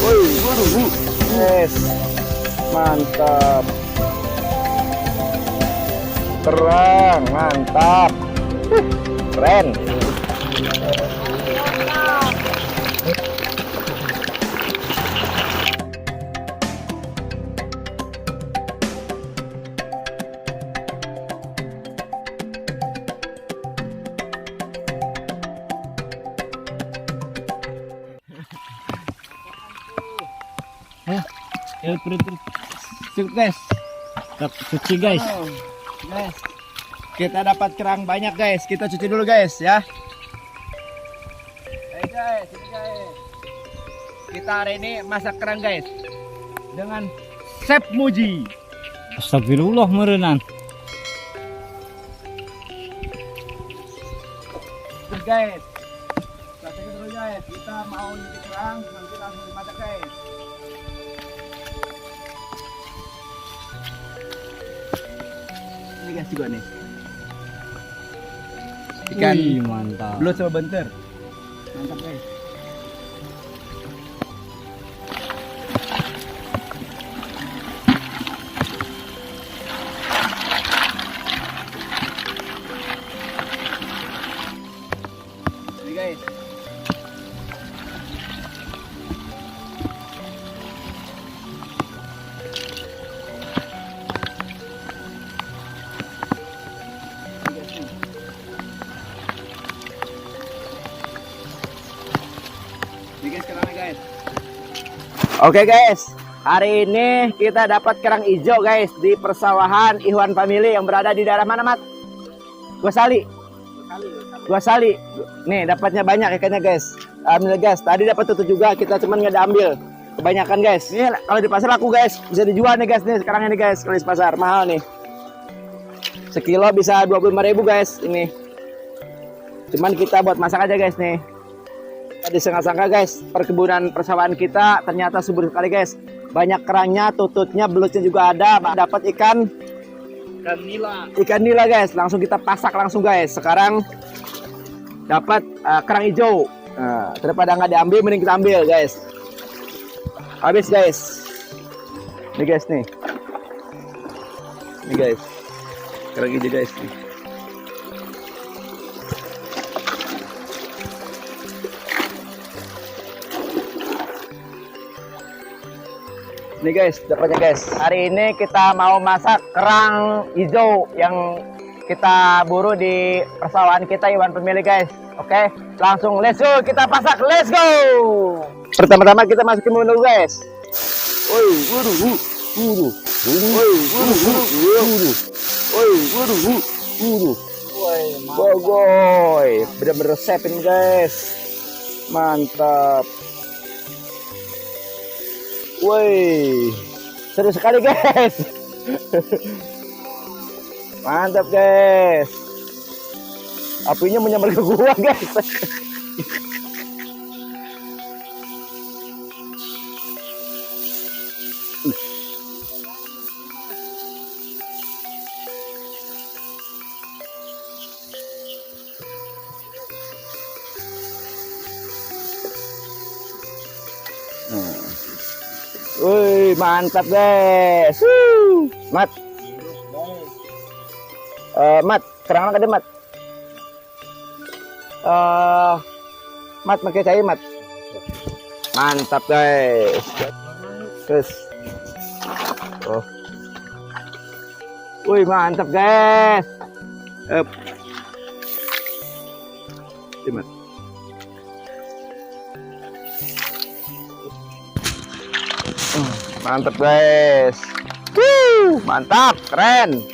Woi, waduh, yes, mantap, terang, mantap, keren. Perut. Cukup guys. Cuci guys. Guys, kita dapat kerang banyak guys. Kita cuci dulu guys ya. Hey guys, ini guys. Kita hari ini masak kerang guys dengan Chef Muji. Astagfirullah merenan. Terus guys, strategi dulu guys. Kita mau nyuci kerang, nanti langsung dimasak guys. Ini guys juga nih. Ikan Wih, mantap. belut sama bentar. Mantap guys. Ini guys. Oke guys, hari ini kita dapat kerang hijau guys di persawahan Ikhwan Family yang berada di daerah mana Mat? Gosali. Nih dapatnya banyak ikannya guys. Alhamdulillah guys, tadi dapat tutup juga, kita cuman nggak ambil kebanyakan guys. Ini kalau di pasar laku guys, bisa dijual nih guys nih sekarang ini guys, kalau di pasar mahal nih. Sekilo bisa 25.000 guys ini. Cuman kita buat masak aja guys nih. Tadi disangka-sangka guys, perkebunan persawahan kita ternyata subur sekali guys. Banyak kerangnya, tututnya, belutnya juga ada. Dapat ikan nila guys. Langsung kita pasak langsung guys. Sekarang dapat kerang hijau. Nah, daripada nggak diambil, mending kita ambil guys. Habis guys. Nih guys nih. Nih guys. Kerang hijau guys nih. Nih guys, dapatnya guys. Hari ini kita mau masak kerang hijau yang kita buru di persawahan kita Ikhwan Family guys. Oke, langsung let's go, kita pasak, let's go. Pertama-tama kita masukin dulu guys. Woi, waduh. Bogoy, bener-bener resep ini guys. Mantap. Woi, seru sekali guys. Mantap guys. Apinya menyambar ke gua guys. Woi, mantap guys. Mat. Mat, kerang ada Mat. Mat pakai cair Mat. Mantap guys. Terus. Oh. Woi, mantap guys. Mat. Mantap guys. Mantap, keren.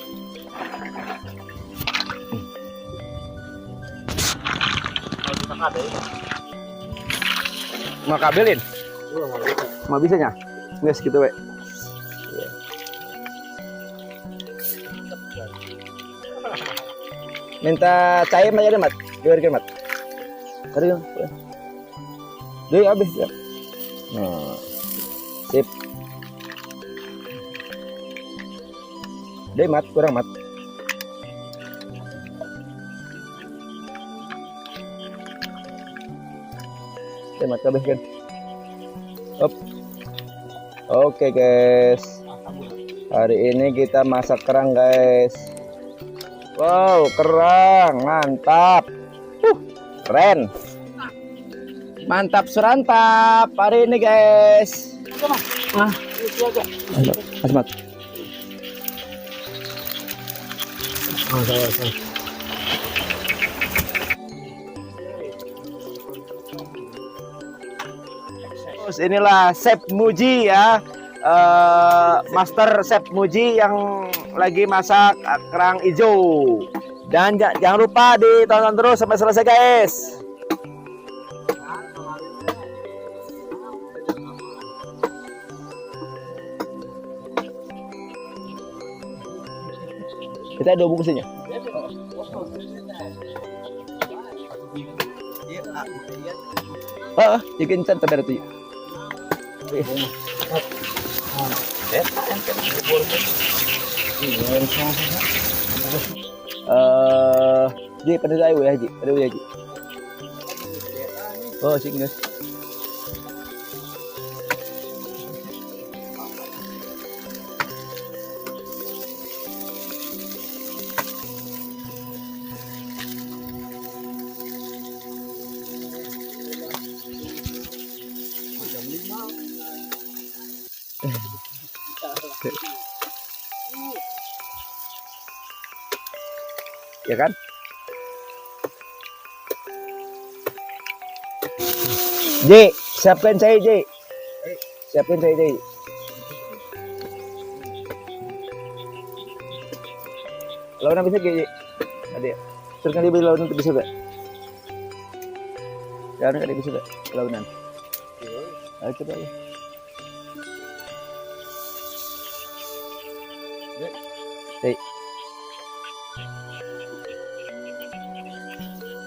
Mau kabelin? Mau bisanya? Nggak segitu we. Minta cair aja deh Mat. Biar Mat. Tadi dong. Deh habis ya. Nah. Sip. Deh Mat, kurang Mat. Deh Mat, habis kan. Up. Oke guys, hari ini kita masak kerang guys. Wow, kerang mantap, keren, mantap serantap hari ini guys. Asmat. Terus inilah Chef Muji ya, Master Chef Muji yang lagi masak kerang hijau. Dan jangan lupa ditonton terus sampai selesai guys. Kita ada bungkusnya. Ikan can tadi itu. Ji pada saya ya Ji, pada ya Ji. Oh, singgus. Ya kan? Ji, siapkan saya Ji. Siapkan saya Ji. Lawan bisa Ji. Adik. Terus kan dia lawan itu bisa gak? Jangan kan dia bisa gak? Lawanan. Ayo coba ya. Hei.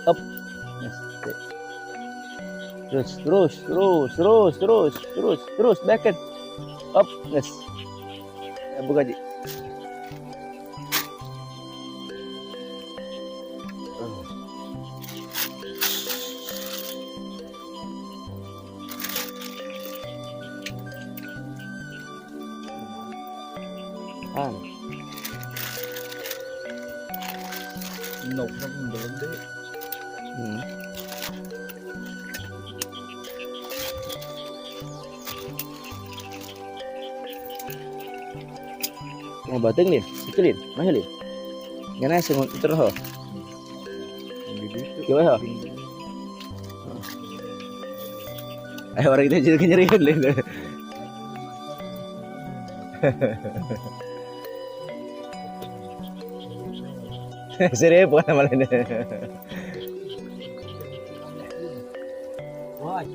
Up. Yes. Terus, backhand. Up, yes. Ya, buka Ji. Nục nó cũng được đấy. Mau batin Lin, kecilin, mahal Lin. Gana semua terus ho. Coba ho. Ayo orang itu jadi kenyerian Lin. Serius bukan malah ini. Wah.